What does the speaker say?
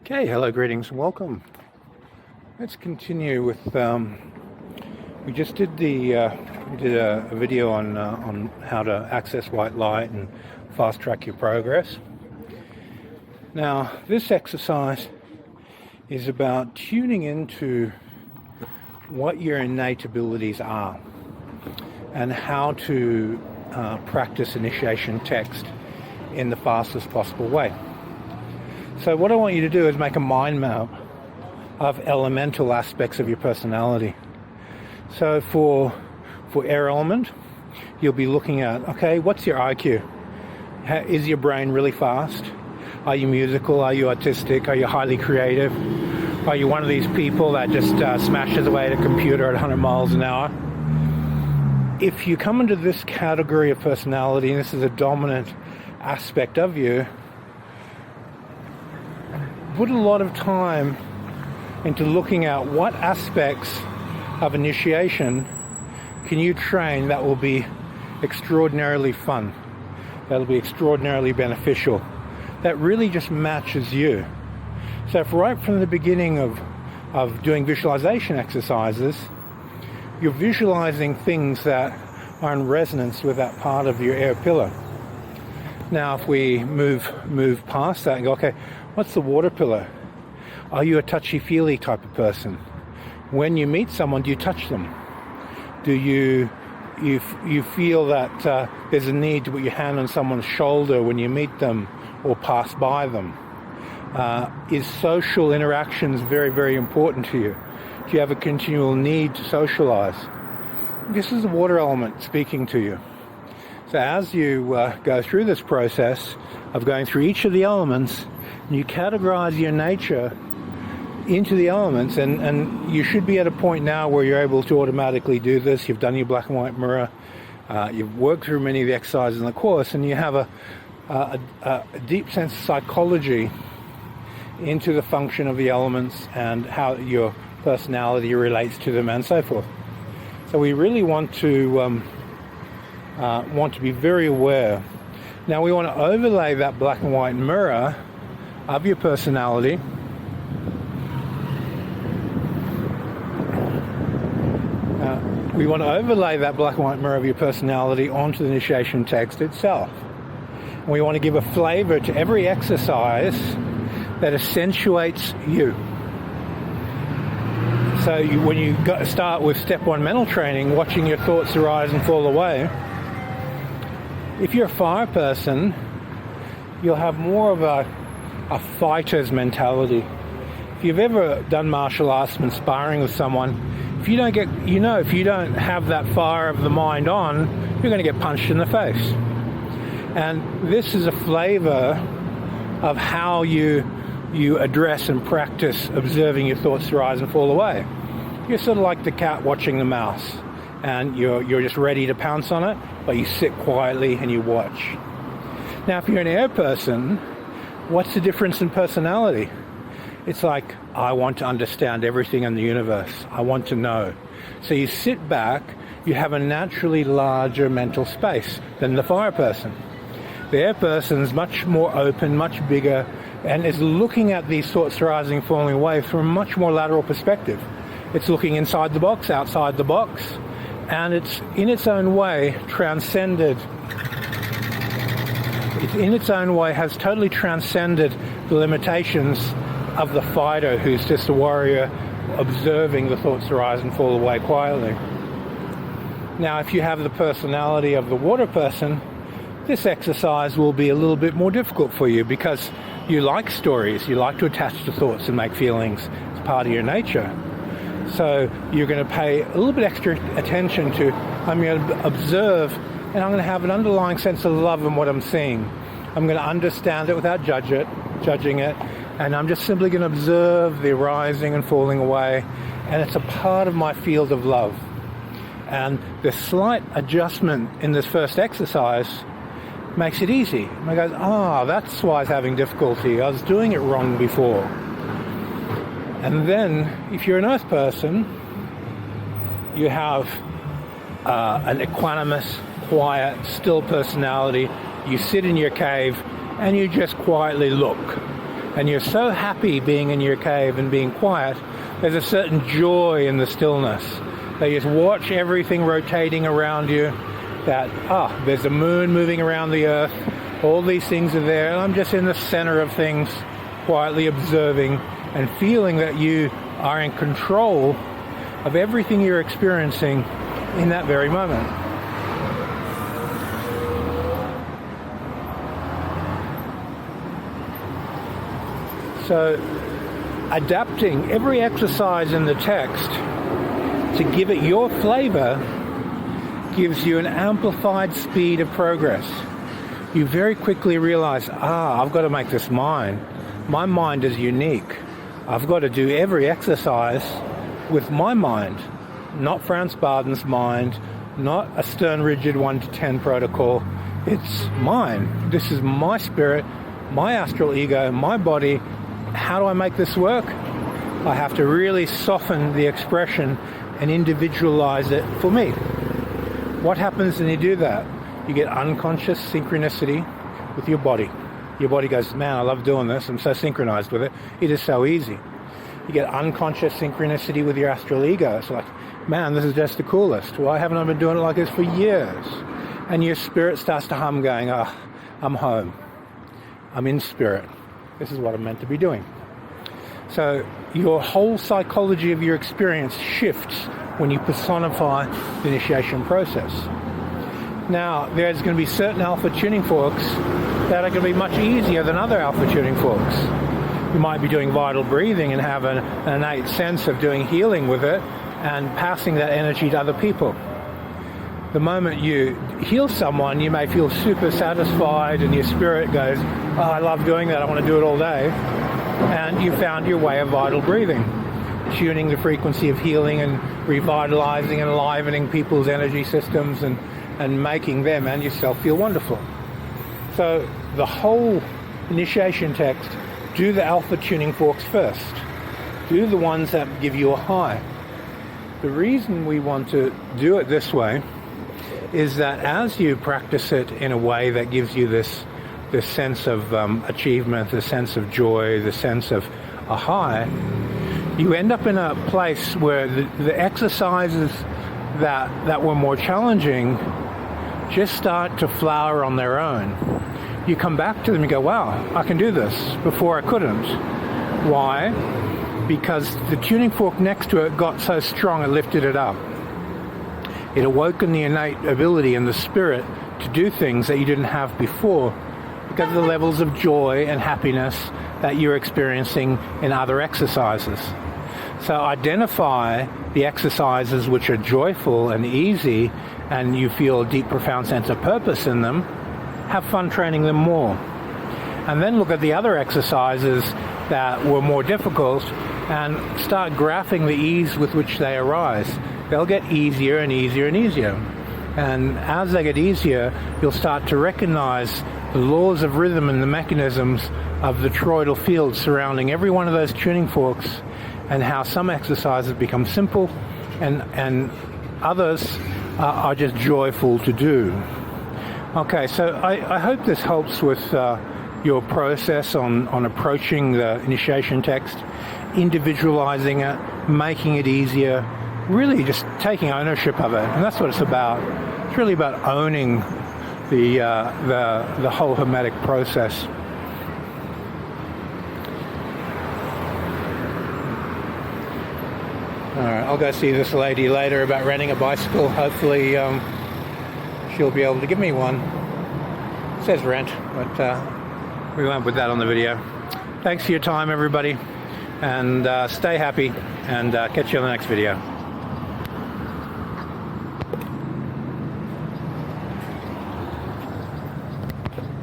Okay, hello, greetings, and welcome. Let's continue with. We just did a video on how to access white light and fast track your progress. Now, this exercise is about tuning into what your innate abilities are and how to practice initiation text in the fastest possible way. So what I want you to do is make a mind map of elemental aspects of your personality. So for air element, you'll be looking at, okay, what's your IQ? Is your brain really fast? Are you musical? Are you artistic? Are you highly creative? Are you one of these people that just smashes away at a computer at 100 miles an hour? If you come into this category of personality, and this is a dominant aspect of you, put a lot of time into looking at what aspects of initiation can you train that will be extraordinarily fun, that'll be extraordinarily beneficial, that really just matches you. So if right from the beginning of doing visualization exercises, you're visualizing things that are in resonance with that part of your air pillar. Now if we move past that and go, okay, what's the water pillar? Are you a touchy-feely type of person? When you meet someone, do you touch them? Do you feel that there's a need to put your hand on someone's shoulder when you meet them or pass by them? Is social interactions very, very important to you? Do you have a continual need to socialize? This is the water element speaking to you. So as you go through this process of going through each of the elements, you categorize your nature into the elements, and you should be at a point now where you're able to automatically do this. You've done your black and white mirror, you've worked through many of the exercises in the course, and you have a deep sense of psychology into the function of the elements and how your personality relates to them and so forth. So we really want to be very aware. Now we want to overlay that black and white mirror of your personality onto the initiation text itself. And we want to give a flavor to every exercise that accentuates you. So when you start with step one mental training, watching your thoughts arise and fall away, if you're a fire person, you'll have more of a fighter's mentality. If you've ever done martial arts and sparring with someone, if you don't have that fire of the mind on, you're going to get punched in the face. And this is a flavor of how you address and practice observing your thoughts rise and fall away. You're sort of like the cat watching the mouse, and you're just ready to pounce on it, but you sit quietly and you watch. Now, if you're an air person, what's the difference in personality? It's like, I want to understand everything in the universe. I want to know. So you sit back, you have a naturally larger mental space than the fire person. The air person is much more open, much bigger, and is looking at these thoughts arising and falling away from a much more lateral perspective. It's looking inside the box, outside the box, and it's in its own way transcended. It in its own way has totally transcended the limitations of the fighter who's just a warrior observing the thoughts arise and fall away quietly. Now, if you have the personality of the water person, this exercise will be a little bit more difficult for you because you like stories, you like to attach to thoughts and make feelings. It's part of your nature. So you're going to pay a little bit extra attention to, I'm going to observe, and I'm going to have an underlying sense of love in what I'm seeing. I'm going to understand it without judging it, and I'm just simply going to observe the rising and falling away, and it's a part of my field of love. And the slight adjustment in this first exercise makes it easy. And I go, that's why I was having difficulty. I was doing it wrong before. And then, if you're an earth person, you have an equanimous, quiet, still personality. You sit in your cave and you just quietly look. and you're so happy being in your cave and being quiet, there's a certain joy in the stillness. They just watch everything rotating around you, that, there's a moon moving around the earth, all these things are there, and I'm just in the center of things, quietly observing and feeling that you are in control of everything you're experiencing in that very moment. So, adapting every exercise in the text to give it your flavor gives you an amplified speed of progress. You very quickly realize, I've got to make this mine. My mind is unique. I've got to do every exercise with my mind, not Franz Baden's mind, not a stern, rigid 1 to 10 protocol. It's mine. This is my spirit, my astral ego, my body. How do I make this work? I have to really soften the expression and individualize it for me. What happens when you do that? You get unconscious synchronicity with your body. Your body goes, man, I love doing this. I'm so synchronized with it. It is so easy. You get unconscious synchronicity with your astral ego. It's like, man, this is just the coolest. Why haven't I been doing it like this for years? And your spirit starts to hum going, I'm home. I'm in spirit. This is what I'm meant to be doing. So your whole psychology of your experience shifts when you personify the initiation process. Now, there's going to be certain alpha tuning forks that are going to be much easier than other alpha tuning forks. You might be doing vital breathing and have an innate sense of doing healing with it and passing that energy to other people. The moment you heal someone, you may feel super satisfied and your spirit goes, I love doing that, I want to do it all day. And you found your way of vital breathing, tuning the frequency of healing and revitalizing and enlivening people's energy systems and making them and yourself feel wonderful. So the whole initiation text, do the alpha tuning forks first. Do the ones that give you a high. The reason we want to do it this way is that as you practice it in a way that gives you this sense of achievement, the sense of joy, the sense of a high, you end up in a place where the exercises that were more challenging just start to flower on their own. You come back to them and go, wow, I can do this. Before I couldn't. Why? Because the tuning fork next to it got so strong it lifted it up. It awoken the innate ability in the spirit to do things that you didn't have before because of the levels of joy and happiness that you're experiencing in other exercises. So identify the exercises which are joyful and easy and you feel a deep, profound sense of purpose in them. Have fun training them more. And then look at the other exercises that were more difficult and start graphing the ease with which they arise. They'll get easier and easier and easier. And as they get easier, you'll start to recognize the laws of rhythm and the mechanisms of the toroidal field surrounding every one of those tuning forks and how some exercises become simple and others are just joyful to do. Okay, so I hope this helps with your process on approaching the initiation text, individualizing it, making it easier, really just taking ownership of it. And that's what it's about. It's really about owning the whole Hermetic process. All right, I'll go see this lady later about renting a bicycle. Hopefully she'll be able to give me one. It says rent, but we won't put that on the video. Thanks for your time, everybody, and stay happy, and catch you on the next video.